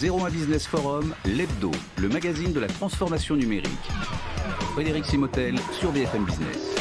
01 Business Forum, l'hebdo, le magazine de la transformation numérique. Frédéric Simotel sur BFM Business.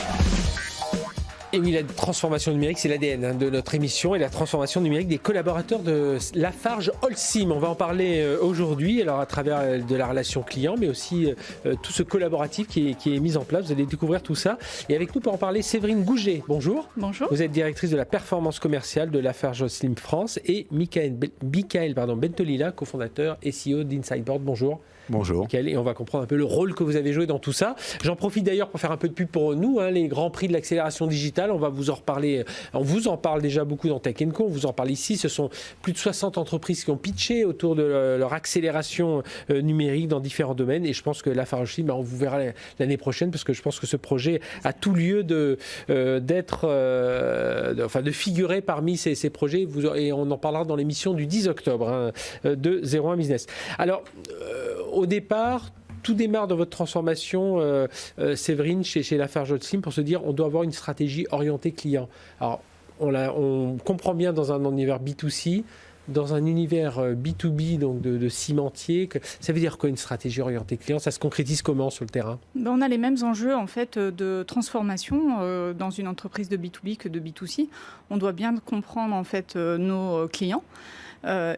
Et oui, la transformation numérique, c'est l'ADN de notre émission et la transformation numérique des collaborateurs de Lafarge Holcim. On va en parler aujourd'hui, alors à travers de la relation client, mais aussi tout ce collaboratif qui est mis en place. Vous allez découvrir tout ça. Et avec nous pour en parler, Séverine Gouget. Bonjour. Bonjour. Vous êtes directrice de la performance commerciale de Lafarge Holcim France et Michael Bentolila, cofondateur SEO d'Insideboard. Bonjour. Bonjour. Et on va comprendre un peu le rôle que vous avez joué dans tout ça. J'en profite d'ailleurs pour faire un peu de pub pour nous, les grands prix de l'accélération digitale. On va vous en reparler. On vous en parle déjà beaucoup dans Tech & Co. On vous en parle ici. Ce sont plus de 60 entreprises qui ont pitché autour de leur accélération numérique dans différents domaines. Et je pense que Lafarge Holcim, on vous verra l'année prochaine parce que je pense que ce projet a tout lieu de figurer parmi ces projets. Et on en parlera dans l'émission du 10 octobre de 01 Business. Alors, au départ, tout démarre dans votre transformation, Séverine, chez Lafarge Holcim, pour se dire on doit avoir une stratégie orientée client. Alors, on comprend bien dans un univers B2C, dans un univers B2B, donc de cimentier, ça veut dire quoi une stratégie orientée client? Ça se concrétise comment sur le terrain? On a les mêmes enjeux en fait de transformation dans une entreprise de B2B que de B2C. On doit bien comprendre en fait nos clients.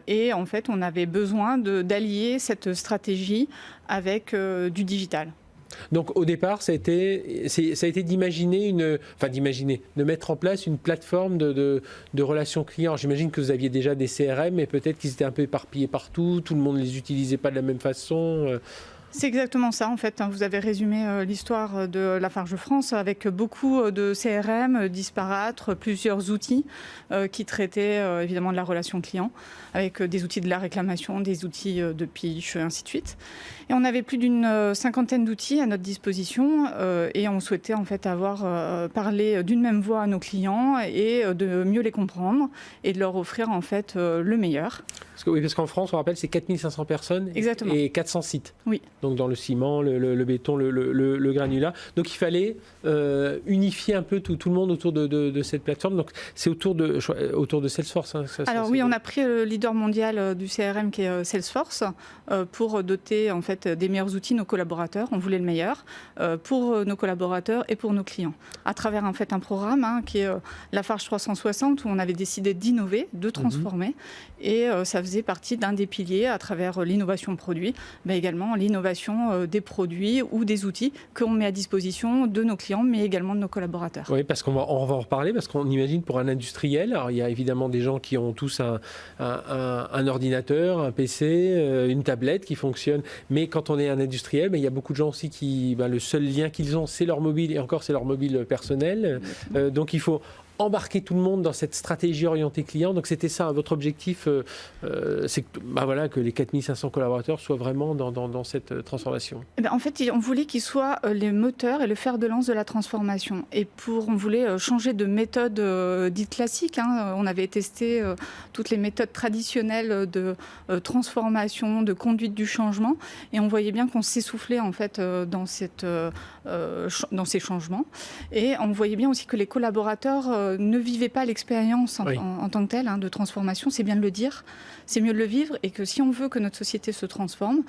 Et en fait, on avait besoin d'allier cette stratégie avec du digital. Donc au départ, ça a été de mettre en place une plateforme de relations clients. J'imagine que vous aviez déjà des CRM, mais peut-être qu'ils étaient un peu éparpillés partout, tout le monde ne les utilisait pas de la même façon. C'est exactement ça en fait. Vous avez résumé l'histoire de Lafarge France avec beaucoup de CRM disparates, plusieurs outils qui traitaient évidemment de la relation client, avec des outils de la réclamation, des outils de pitch, ainsi de suite. Et on avait plus d'une cinquantaine d'outils à notre disposition et on souhaitait en fait avoir parlé d'une même voix à nos clients et de mieux les comprendre et de leur offrir en fait le meilleur. Parce qu'en France, on rappelle, c'est 4500 personnes. Exactement. Et 400 sites. Oui. Donc dans le ciment, le béton, le granulat. Donc il fallait unifier un peu tout le monde autour de cette plateforme. Donc c'est autour de Salesforce. Alors oui, on a pris le leader mondial du CRM qui est Salesforce pour doter en fait des meilleurs outils nos collaborateurs. On voulait le meilleur pour nos collaborateurs et pour nos clients. À travers en fait un programme qui est Lafarge 360 où on avait décidé d'innover, de transformer et ça faisait partie d'un des piliers à travers l'innovation produit, mais également l'innovation des produits ou des outils qu'on met à disposition de nos clients, mais également de nos collaborateurs. Oui, parce on va en reparler, parce qu'on imagine pour un industriel, alors il y a évidemment des gens qui ont tous un ordinateur, un PC, une tablette qui fonctionne, mais quand on est un industriel, il y a beaucoup de gens aussi qui, le seul lien qu'ils ont, c'est leur mobile, et encore c'est leur mobile personnel, donc il faut embarquer tout le monde dans cette stratégie orientée client. Donc c'était ça, votre objectif, c'est que les 4500 collaborateurs soient vraiment dans cette transformation. En fait, on voulait qu'ils soient les moteurs et le fer de lance de la transformation. Et on voulait changer de méthode dite classique. On avait testé toutes les méthodes traditionnelles de transformation, de conduite du changement. Et on voyait bien qu'on s'essoufflait en fait dans ces changements. Et on voyait bien aussi que les collaborateurs ne vivaient pas l'expérience en tant que telle de transformation, c'est bien de le dire, c'est mieux de le vivre et que si on veut que notre société se transforme,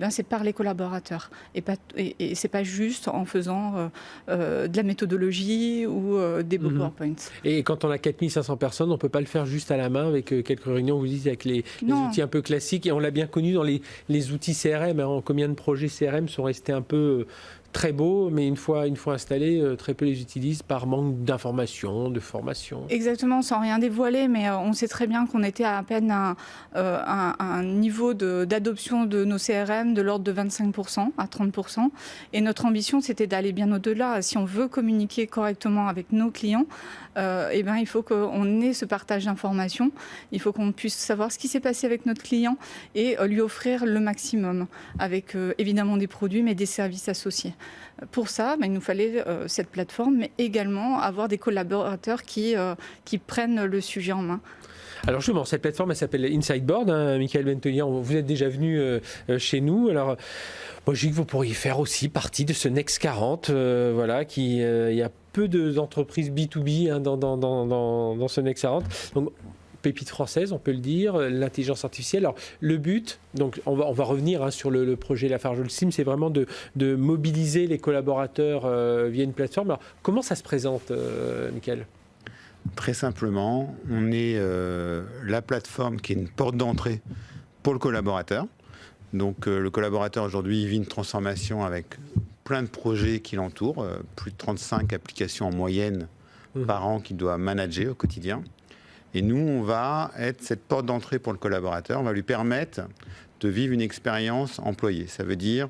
c'est par les collaborateurs et c'est pas juste en faisant de la méthodologie ou des beaux PowerPoints. Et quand on a 4500 personnes, on peut pas le faire juste à la main avec quelques réunions, vous dites, avec les outils un peu classiques, et on l'a bien connu dans les outils CRM, combien de projets CRM sont restés un peu très beaux, mais une fois installés, très peu les utilisent par manque d'information, de formation. Exactement, sans rien dévoiler, mais on sait très bien qu'on était à peine à un niveau d'adoption de nos CRM de l'ordre de 25% à 30%. Et notre ambition, c'était d'aller bien au-delà. Si on veut communiquer correctement avec nos clients, il faut qu'on ait ce partage d'informations. Il faut qu'on puisse savoir ce qui s'est passé avec notre client et lui offrir le maximum avec évidemment des produits, mais des services associés. Pour ça, il nous fallait cette plateforme, mais également avoir des collaborateurs qui prennent le sujet en main. Alors justement, cette plateforme, elle s'appelle Insideboard. Michael Bentolila, vous êtes déjà venu chez nous. Alors, moi, je dis que vous pourriez faire aussi partie de ce Next 40. Il y a peu d'entreprises B2B dans ce Next 40. Donc, pépite française, on peut le dire, l'intelligence artificielle. Alors, le but, donc on va revenir sur le projet Lafarge-Holcim, c'est vraiment de mobiliser les collaborateurs via une plateforme. Alors, comment ça se présente, Michael ? Très simplement, on est la plateforme qui est une porte d'entrée pour le collaborateur. Donc le collaborateur aujourd'hui vit une transformation avec plein de projets qui l'entourent, plus de 35 applications en moyenne par an qu'il doit manager au quotidien. Et nous, on va être cette porte d'entrée pour le collaborateur. On va lui permettre de vivre une expérience employée. Ça veut dire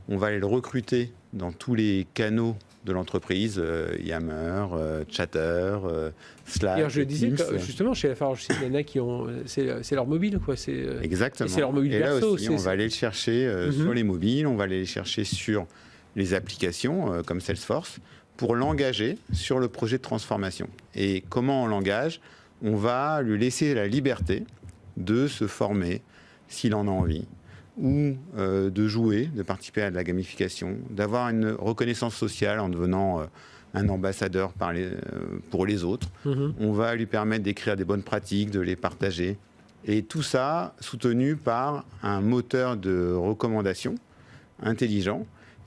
on va aller le recruter dans tous les canaux de l'entreprise, Yammer, Chatter, Slack. Alors je disais Teams. que justement chez Lafarge, il y en a qui ont, c'est leur mobile, quoi. Exactement. C'est leur mobile et perso. Là aussi, on va aller le chercher sur les mobiles, on va aller le chercher sur les applications comme Salesforce pour l'engager sur le projet de transformation. Et comment on l'engage ? On va lui laisser la liberté de se former s'il en a envie, ou de jouer, de participer à de la gamification, d'avoir une reconnaissance sociale en devenant un ambassadeur pour les autres. On va lui permettre d'écrire des bonnes pratiques, de les partager. Et tout ça soutenu par un moteur de recommandation intelligent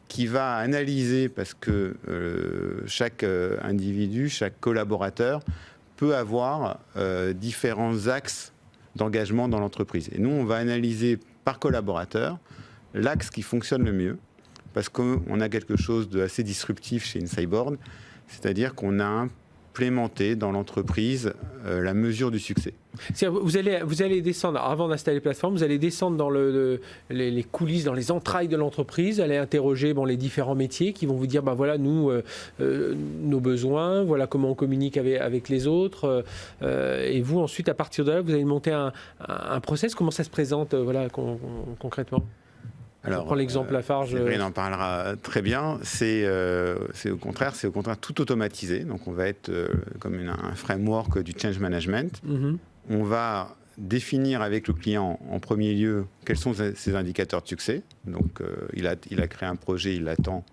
qui va analyser, parce que chaque individu, chaque collaborateur peut avoir différents axes d'engagement dans l'entreprise. Et nous, on va analyser par collaborateur l'axe qui fonctionne le mieux, parce qu'on a quelque chose d'assez disruptif chez Insightboard, c'est-à-dire qu'on a implémenté dans l'entreprise la mesure du succès. Vous allez descendre, avant d'installer les plateformes, vous allez descendre dans les coulisses, dans les entrailles de l'entreprise, aller interroger les différents métiers qui vont vous dire, voilà, nous, nos besoins, voilà comment on communique avec les autres. Et vous, ensuite, à partir de là, vous allez monter un process. Comment ça se présente concrètement ? Alors, on prend l'exemple Lafarge. Séverine en parlera très bien. C'est au contraire tout automatisé. Donc, on va être comme un framework du change management. On va définir avec le client en premier lieu quels sont ses indicateurs de succès. Donc, il a créé un projet, il attend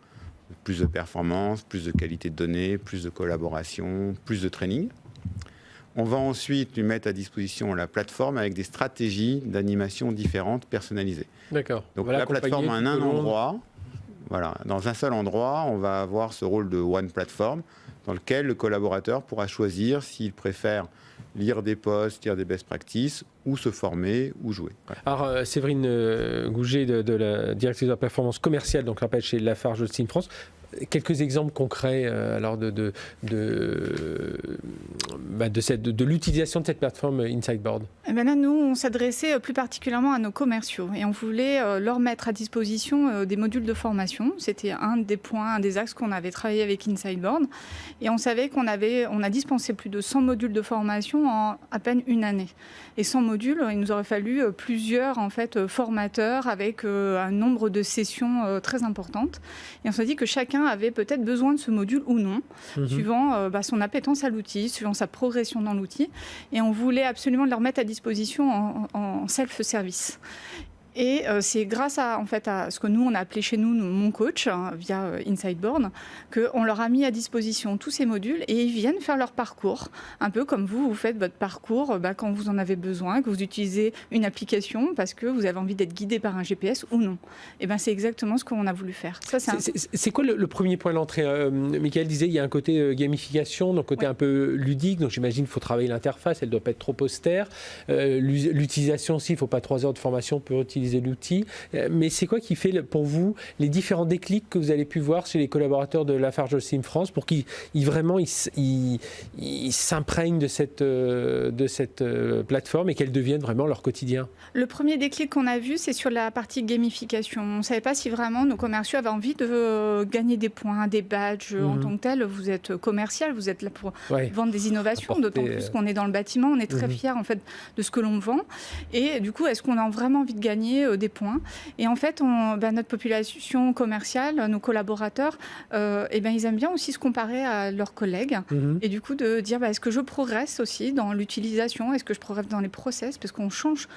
plus de performance, plus de qualité de données, plus de collaboration, plus de training. On va ensuite lui mettre à disposition la plateforme avec des stratégies d'animation différentes, personnalisées. D'accord. Donc la plateforme en un endroit, dans un seul endroit, on va avoir ce rôle de One Platform dans lequel le collaborateur pourra choisir s'il préfère lire des posts, lire des best practices, ou se former, ou jouer. Alors, Séverine Gouget, de la directrice de la performance commerciale, donc rappelle chez Lafarge Holcim France, quelques exemples concrets de l'utilisation de cette plateforme Insightboard. Là, nous, on s'adressait plus particulièrement à nos commerciaux et on voulait leur mettre à disposition des modules de formation. C'était un des axes qu'on avait travaillé avec Insightboard. Et on savait on a dispensé plus de 100 modules de formation en à peine une année. Et 100 modules, il nous aurait fallu plusieurs formateurs avec un nombre de sessions très importantes. Et on s'est dit que chacun avait peut-être besoin de ce module ou non, suivant son appétence à l'outil, suivant sa progression dans l'outil. Et on voulait absolument leur mettre à disposition en self-service. Et c'est grâce à ce que nous, on a appelé chez nous Mon Coach, via Insightboard, qu'on leur a mis à disposition tous ces modules et ils viennent faire leur parcours. Un peu comme vous faites votre parcours quand vous en avez besoin, que vous utilisez une application parce que vous avez envie d'être guidé par un GPS ou non. Et c'est exactement ce qu'on a voulu faire. Ça, c'est quoi le premier point d'entrée Michael disait, il y a un côté gamification, donc côté un peu ludique, donc j'imagine qu'il faut travailler l'interface, elle ne doit pas être trop austère. L'utilisation aussi, il ne faut pas 3 heures de formation pour utiliser l'outil. Mais c'est quoi qui fait pour vous les différents déclics que vous avez pu voir chez les collaborateurs de Lafarge Holcim France pour qu'ils s'imprègnent de cette plateforme et qu'elle devienne vraiment leur quotidien? Le premier déclic qu'on a vu, c'est sur la partie gamification. On ne savait pas si vraiment nos commerciaux avaient envie de gagner des points, des badges en tant que tel. Vous êtes commercial, vous êtes là pour vendre des innovations, d'autant plus qu'on est dans le bâtiment. On est très fiers de ce que l'on vend. Et du coup, est-ce qu'on a vraiment envie de gagner des points? Et en fait, notre population commerciale, nos collaborateurs, ils aiment bien aussi se comparer à leurs collègues. Et du coup, de dire est-ce que je progresse aussi dans l'utilisation? Est-ce que je progresse dans les process? Parce qu'on change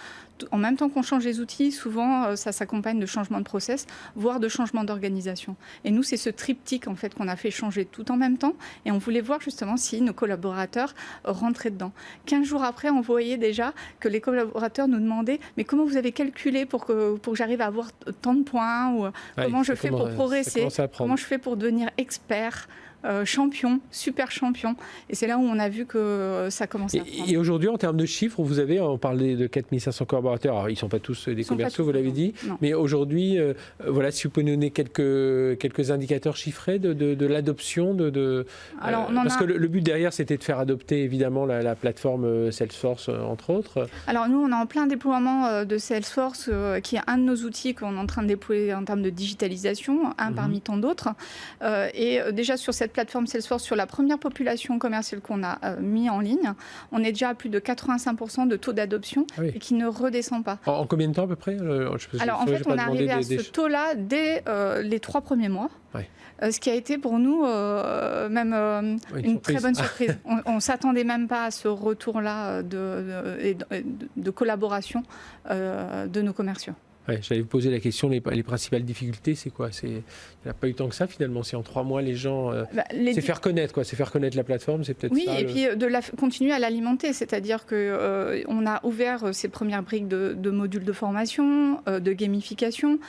en même temps qu'on change les outils, souvent ça s'accompagne de changements de process, voire de changements d'organisation. Et nous, c'est ce triptyque en fait qu'on a fait changer tout en même temps, et on voulait voir justement si nos collaborateurs rentraient dedans. 15 jours après, on voyait déjà que les collaborateurs nous demandaient « mais comment vous avez calculé pour que j'arrive à avoir tant de points » ou « comment je fais pour progresser, comment je fais pour devenir expert ». Champion, super champion. Et c'est là où on a vu que ça commençait à prendre. Et aujourd'hui, en termes de chiffres, on parlait de 4500 collaborateurs. Alors, ils ne sont pas tous des commerciaux, vous l'avez dit. Non. Mais aujourd'hui, voilà, si vous pouvez nous donner quelques indicateurs chiffrés de l'adoption. Parce que le but derrière, c'était de faire adopter évidemment la plateforme Salesforce, entre autres. Alors, nous, on est en plein déploiement de Salesforce, qui est un de nos outils qu'on est en train de déployer en termes de digitalisation, parmi tant d'autres. Et déjà, sur cette plateforme Salesforce, sur la première population commerciale qu'on a mis en ligne, on est déjà à plus de 85% de taux d'adoption et qui ne redescend pas. En combien de temps à peu près? Alors en fait, on est arrivé à ce taux-là dès les 3 premiers mois. Ouais. Ce qui a été pour nous une très bonne surprise. On ne s'attendait même pas à ce retour-là de collaboration de nos commerciaux. Ouais, j'allais vous poser la question, les principales difficultés, c'est quoi? Il n'y a pas eu tant que ça finalement, c'est en 3 mois les gens... c'est faire connaître quoi, c'est faire connaître la plateforme, c'est peut-être ça. Oui, et puis continuer à l'alimenter, c'est-à-dire qu'on a ouvert ces premières briques de modules de formation, de gamification.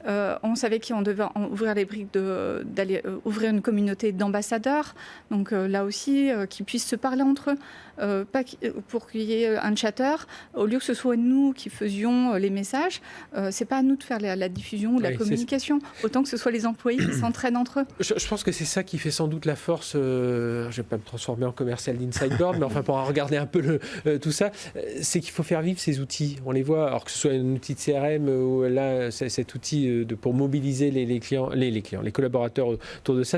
On savait qu'on devait ouvrir les briques d'aller ouvrir une communauté d'ambassadeurs, donc là aussi, qui puissent se parler entre eux, pour qu'il y ait un chatter, au lieu que ce soit nous qui faisions les messages. C'est pas à nous de faire la diffusion ou la communication, autant que ce soit les employés qui s'entraînent entre eux. Je pense que c'est ça qui fait sans doute la force, je ne vais pas me transformer en commercial d'Insideboard, mais enfin pour regarder un peu tout ça, c'est qu'il faut faire vivre ces outils. On les voit, alors que ce soit un outil de CRM ou là, cet outil pour mobiliser les collaborateurs autour de ça,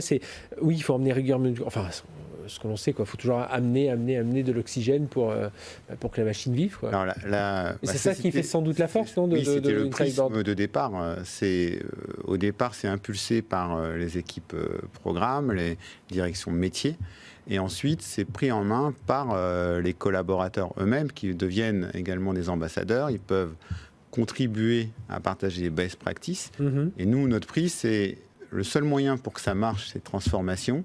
oui, il faut emmener régulièrement, enfin ce que l'on sait, il faut toujours amener de l'oxygène pour que la machine vive. Quoi. Alors c'est ça qui fait sans doute la force, non, c'était le prisme de départ. Au départ, c'est impulsé par les équipes programmes, les directions métiers. Et ensuite, c'est pris en main par les collaborateurs eux-mêmes qui deviennent également des ambassadeurs. Ils peuvent contribuer à partager les best practices. Et nous, notre prix, c'est le seul moyen pour que ça marche, cette transformation,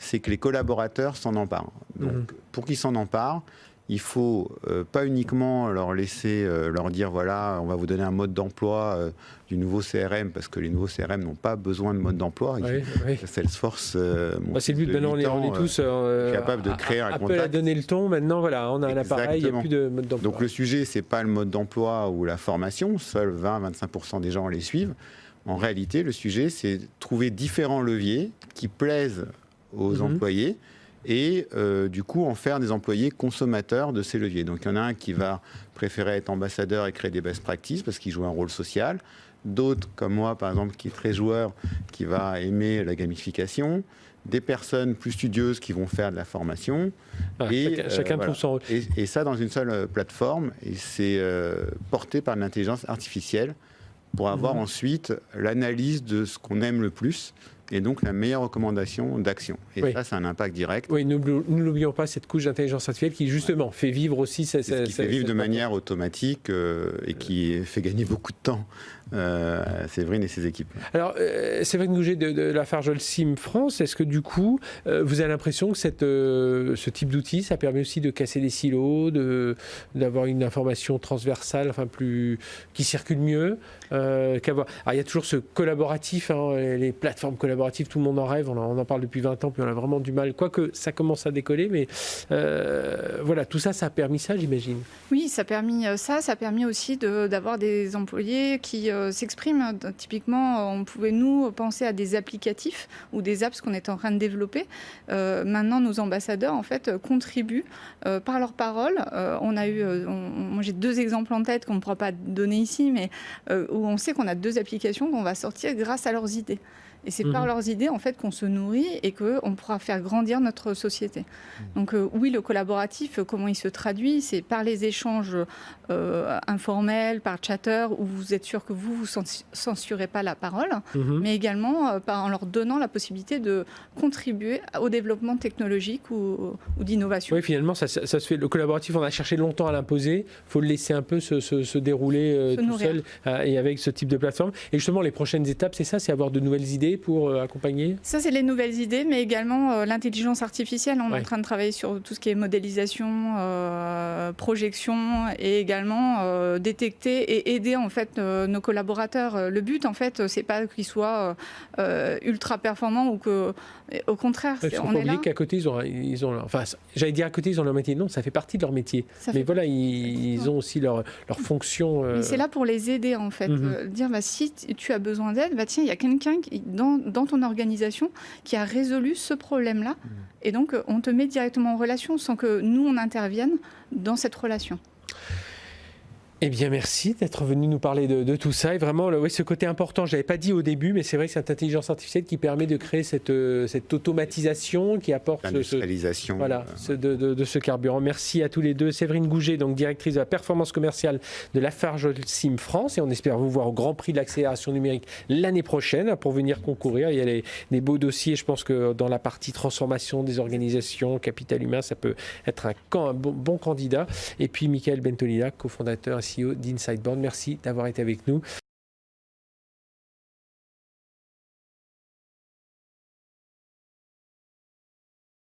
c'est que les collaborateurs s'en emparent. Donc, pour qu'ils s'en emparent, il faut pas uniquement leur laisser, leur dire voilà, on va vous donner un mode d'emploi du nouveau CRM, parce que les nouveaux CRM n'ont pas besoin de mode d'emploi. Salesforce, c'est le but. Maintenant, on est tous capables de créer un contact. Apple a donné le ton. Maintenant, voilà, on a un appareil, il n'y a plus de mode d'emploi. Donc le sujet, c'est pas le mode d'emploi ou la formation. Seuls 20-25% des gens les suivent. En réalité, le sujet, c'est trouver différents leviers qui plaisent aux employés et du coup en faire des employés consommateurs de ces leviers. Donc il y en a un qui va préférer être ambassadeur et créer des best practices parce qu'il joue un rôle social. D'autres, comme moi par exemple, qui est très joueur, qui va aimer la gamification. Des personnes plus studieuses qui vont faire de la formation. Chacun trouve son rôle. Et ça dans une seule plateforme. Et c'est porté par l'intelligence artificielle pour avoir ensuite l'analyse de ce qu'on aime le plus et donc la meilleure recommandation d'action. Et ça, c'est un impact direct. Oui, nous n'oublions pas cette couche d'intelligence artificielle qui, justement, fait vivre aussi... qui fait vivre de manière automatique et qui fait gagner beaucoup de temps Séverine et ses équipes. Alors, Séverine Gouget de la Farjol Sim France, est-ce que du coup, vous avez l'impression que ce type d'outil, ça permet aussi de casser des silos, d'avoir une information transversale, qui circule mieux qu'avoir... Alors, il y a toujours ce collaboratif, les plateformes collaboratives, tout le monde en rêve, on en parle depuis 20 ans, puis on a vraiment du mal, quoique ça commence à décoller, mais voilà, tout ça, ça a permis ça, j'imagine. Oui, ça a permis ça, ça a permis aussi d'avoir des employés qui s'expriment. Typiquement, on pouvait, nous, penser à des applicatifs ou des apps qu'on est en train de développer. Maintenant, nos ambassadeurs, en fait, contribuent par leurs paroles. Moi, j'ai 2 exemples en tête qu'on ne pourra pas donner ici, mais où on sait qu'on a 2 applications qu'on va sortir grâce à leurs idées. Et c'est par leurs idées en fait qu'on se nourrit et qu'on pourra faire grandir notre société. Donc oui, le collaboratif, comment il se traduit, c'est par les échanges informels, par chatter, où vous êtes sûr que vous censurez pas la parole, mais également en leur donnant la possibilité de contribuer au développement technologique ou d'innovation. Oui, finalement, ça se fait. Le collaboratif, on a cherché longtemps à l'imposer. Il faut le laisser un peu se dérouler tout seul et avec ce type de plateforme. Et justement, les prochaines étapes, c'est ça, c'est avoir de nouvelles idées pour accompagner. Ça, c'est les nouvelles idées, mais également l'intelligence artificielle. On est en train de travailler sur tout ce qui est modélisation, projection, et également détecter et aider en fait nos collaborateurs. Le but, en fait, c'est pas qu'ils soient ultra performants ou que, au contraire, Il faut pas oublier qu'à côté, ils ont enfin, j'allais dire à côté, ils ont leur métier. Non, ça fait partie de leur métier. Mais voilà, ils ont aussi leur fonction. Mais c'est là pour les aider, en fait. Dire, si tu as besoin d'aide, tiens, il y a quelqu'un dans ton organisation qui a résolu ce problème-là. Et donc, on te met directement en relation sans que nous, on intervienne dans cette relation. Eh bien, merci d'être venu nous parler de tout ça. Et vraiment, ce côté important, je ne l'avais pas dit au début, mais c'est vrai que cette intelligence artificielle qui permet de créer cette automatisation qui apporte l'industrialisation de ce carburant. Merci à tous les deux. Séverine Gouget, donc directrice de la performance commerciale de Lafarge Holcim France. Et on espère vous voir au Grand Prix de l'accélération numérique l'année prochaine pour venir concourir. Il y a des beaux dossiers. Je pense que dans la partie transformation des organisations, capital humain, ça peut être un bon candidat. Et puis, Michael Bentolila, cofondateur CEO d'Insideboard. Merci d'avoir été avec nous.